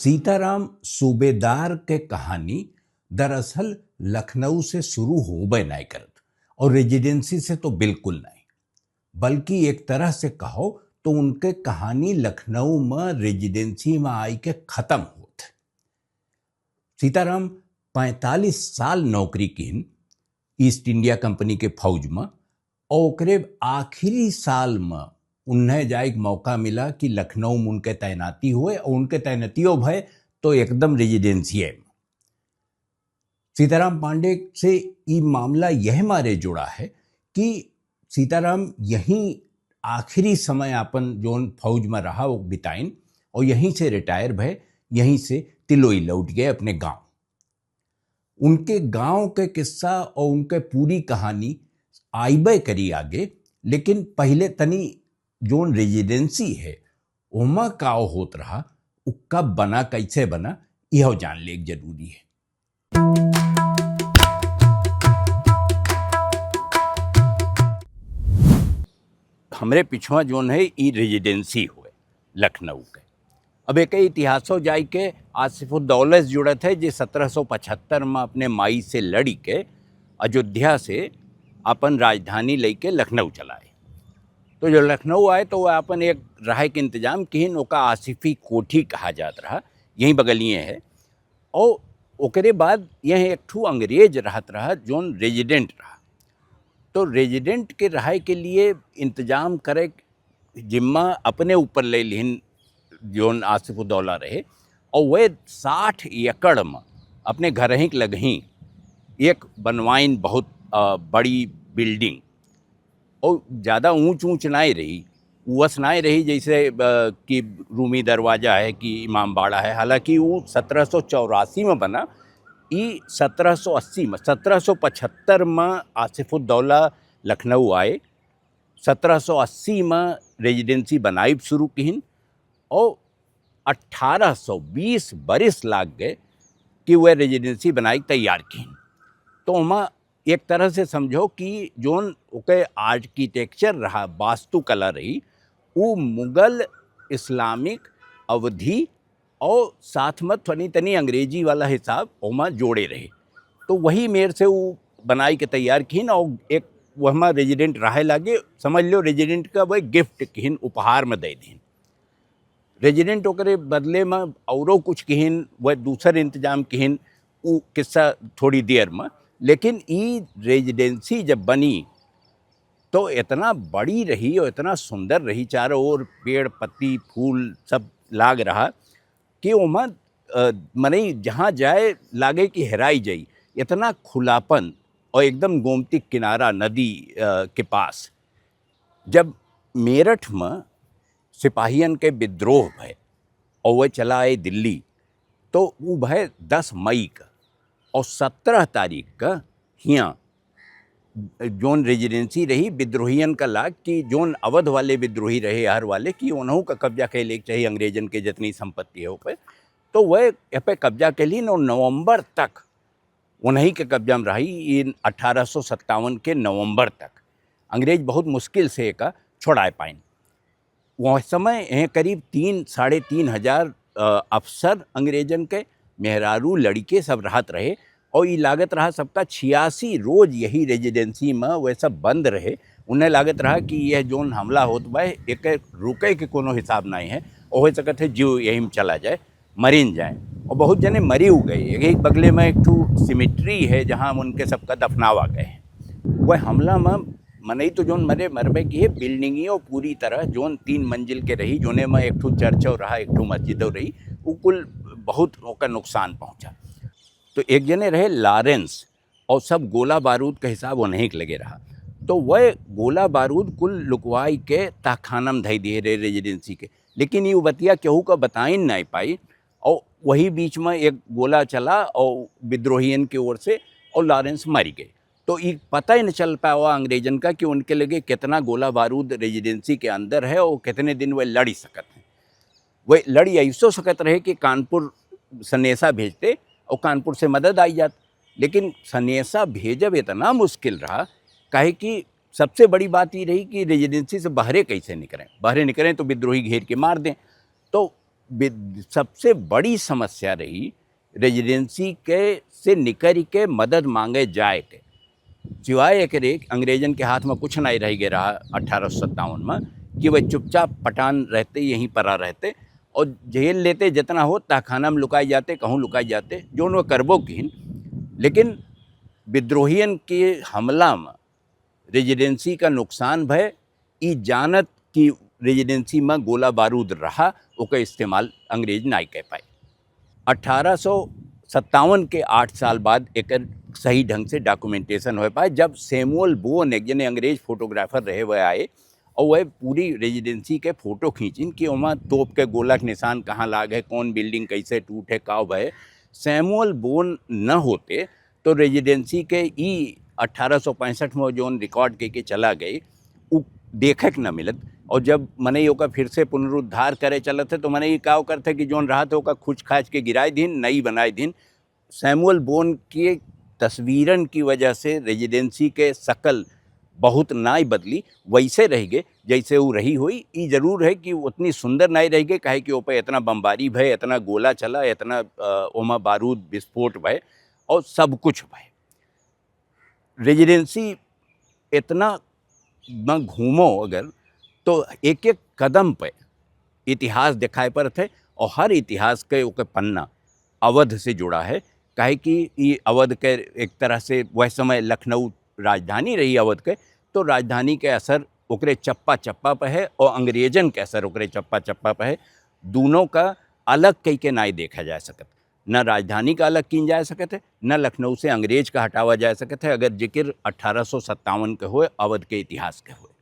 सीताराम सूबेदार के कहानी दरअसल लखनऊ से शुरू होबे नहीं करत और रेजिडेंसी से तो बिल्कुल नहीं, बल्कि एक तरह से कहो तो उनके कहानी लखनऊ में रेजिडेंसी में आई के खत्म होत। सीताराम 45 साल नौकरी कीन ईस्ट इंडिया कंपनी के फौज में और ओकरे आखिरी साल में उन्हें जाए मौका मिला कि लखनऊ में उनके तैनाती हुए और उनके तैनातियों भय तो एकदम रेजिडेंसी में। सीताराम पांडे से ये मामला यह मारे जुड़ा है कि सीताराम यहीं आखिरी समय अपन जोन फौज में रहा वो बिताइन और यहीं से रिटायर भय, यहीं से तिलोई लौट गए अपने गांव। उनके गांव के किस्सा और उनके पूरी कहानी आइबे करी आगे, लेकिन पहले तनी जोन रेजिडेंसी है ओमा काव होत रहा, उ कब बना कैसे बना यह जान ले जरूरी है। हमरे पिछवा जोन है ई रेजिडेंसी हुए लखनऊ के। अब एक इतिहासों जाय के आसिफुद्दौला से जुड़त है जो 1775 में अपने माई से लड़ी के अयोध्या से अपन राजधानी लेके लखनऊ चलाए। तो जो लखनऊ आए तो वह अपन एक रहे के इंतजाम किन, ओका आसिफी कोठी कहा जात रहा, यहीं बगलिए है। और ओकरे बाद यह एक ठू अंग्रेज रहत रहा जोन रेजिडेंट रहा। तो रेजिडेंट के रहे के लिए इंतजाम करे जिम्मा अपने ऊपर ले लिन जोन आसिफुद्दौला रहे, और वह 60 एकड़ में अपने घर ही लगही एक बनवाइन बहुत बड़ी बिल्डिंग, और ज़्यादा ऊंच नहीं रही, उस नहीं रही जैसे कि रूमी दरवाज़ा है कि इमाम बाड़ा है। हालांकि वो 1784 में बना, ये 1780 में 1775 में आसिफुद्दौला लखनऊ आए, 1780 में रेजिडेंसी बनाई शुरू किन और 1820 बरिस लाग गए कि वह रेजिडेंसी बनाई तैयार किन। तो वहाँ एक तरह से समझो कि जोन ओके आर्किटेक्चर रहा, वास्तुकला रही, वो मुगल, इस्लामिक, अवधी और साथ में थोड़ी तनी अंग्रेजी वाला हिसाब ओमा जोड़े रहे। तो वही मेर से वो बनाई के तैयार किन और एक वहाँ रेजिडेंट रहे लागे। समझ लो रेजिडेंट का वह गिफ्ट किन, उपहार में दे दिन। रेजिडेंट ओकरे बदले में औरों कुछ किन, वह दूसर इंतजाम किन, वो किस्सा थोड़ी देर में। लेकिन ये रेजिडेंसी जब बनी तो इतना बड़ी रही और इतना सुंदर रही, चारों ओर पेड़ पत्ती फूल सब लाग रहा कि वहाँ मने जहाँ जाए लागे कि हेराई जाई, इतना खुलापन और एकदम गोमती किनारा नदी के पास। जब मेरठ में सिपाहियन के विद्रोह भय और वह चला आए दिल्ली, तो वो भय 10 मई का, और 17 तारीख का हियाँ जोन रेजिडेंसी रही विद्रोहियन का लाग कि जोन अवध वाले विद्रोही रहे हर वाले कि उन्हों का कब्जा के लिए चाहिए अंग्रेजन के जितनी संपत्ति है ऊपर, तो वह पे कब्जा के लिए नवंबर तक उन्हीं के कब्जा में रही। इन 1857 के नवंबर तक अंग्रेज बहुत मुश्किल से एक छोड़ाए पाइन। वह समय करीब 3-3.5 हजार अफसर अंग्रेजन के मेहरारू लड़के सब रहत रहे, और ये लागत रहा सबका 86 रोज यही रेजिडेंसी में वह सब बंद रहे। उन्हें लागत रहा कि यह जोन हमला होत बा एक रुके के कोनो हिसाब नहीं है, और हो सकत है जीव यहीं में चला जाए, मरीन जाए। और बहुत जने मरी हो गए। एक बगले में एक ठू सिमिट्री है जहाँ उनके सबका दफनावा गए हैं। वह हमला में मनई तो जोन मरबे की है बिल्डिंगी और पूरी तरह जोन 3 मंजिल के रही, जोने में एक ठू चर्च रहा, एक ठू मस्जिद रही, वो कुल बहुत ओका नुकसान पहुँचा। तो एक जने रहे लॉरेंस, और सब गोला बारूद का हिसाब उन्हीं के लगे रहा। तो वह गोला बारूद कुल लुकवाई के तहखाना में धई दिए रहे रेजिडेंसी के, लेकिन ये बतिया केहू का बताई नहीं पाई। और वही बीच में एक गोला चला और विद्रोहियन की ओर से, और लॉरेंस मर गए। तो ये पता ही न चल पाया अंग्रेजन का कि उनके लगे कितना गोला बारूद रेजिडेंसी के अंदर है और कितने दिन वह लड़ी सकत हैं। वह लड़ी ऐसो सकत रहे कि कानपुर सनेसा भेजते और कानपुर से मदद आई जाती, लेकिन सनेसा भेजब इतना मुश्किल रहा, काहे कि सबसे बड़ी बात ये रही कि रेजिडेंसी से बाहरे कैसे निकलें, बाहरे निकलें तो विद्रोही घेर के मार दें। तो सबसे बड़ी समस्या रही रेजिडेंसी के से निकल के मदद मांगे जाए के, सिवाय एकरे अंग्रेजन के हाथ में कुछ नहीं रह गया रहा 1857 में कि वह चुपचाप पठान रहते यहीं परा रहते और झेल लेते जितना हो तहखाना में लुकाई जाते, कहूँ लुकाई जाते, जो वो करबो किन। लेकिन विद्रोहियन के हमला में रेजिडेंसी का नुकसान भय, ई जानत कि रेजिडेंसी में गोला बारूद रहा, ओका इस्तेमाल अंग्रेज नहीं कर पाए। 1857 के 8 साल बाद एक सही ढंग से डॉक्यूमेंटेशन हो पाए, जब सैमुअल बोन एक जने अंग्रेज फोटोग्राफर रहे हुए आए और वह पूरी रेजिडेंसी के फ़ोटो खींचिन कि वहाँ तोप के गोला के निशान कहाँ लाग है, कौन बिल्डिंग कैसे टूटे का भय। सैमुअल बोन न होते तो रेजिडेंसी के ई 1865 में जो रिकॉर्ड के चला गए वो देखे न मिलत। और जब मने ओका फिर से पुनरुद्धार करे चलत है तो मने ये का करते कि जोन रहा था ओका खुच खाच के गिराए दिन, नई बनाए दिन। सैमुअल बोन की तस्वीरन की वजह से रेजिडेंसी के शकल बहुत नाई बदली, वैसे रह गए जैसे वो रही हुई। ये जरूर है कि उतनी सुंदर नहीं रह गई, काहे कि ऊपर इतना बमबारी भय, इतना गोला चला, इतना ओमा बारूद विस्फोट भय और सब कुछ भय। रेजिडेंसी इतना में घूमो अगर तो एक एक कदम पे इतिहास दिखाए पर थे और हर इतिहास के ओके पन्ना अवध से जुड़ा है। काहे कि ये अवध के एक तरह से वह समय लखनऊ राजधानी रही अवध के, तो राजधानी के असर ओकरे चप्पा चप्पा पे है और अंग्रेजन के असर ओकरे चप्पा चप्पा पे है। दोनों का अलग कई के नाई देखा जा सकत, न राजधानी का अलग किन जा सकत है, न लखनऊ से अंग्रेज का हटावा जा सकत है, अगर जिक्र 1857 के हुए अवध के इतिहास के हुए।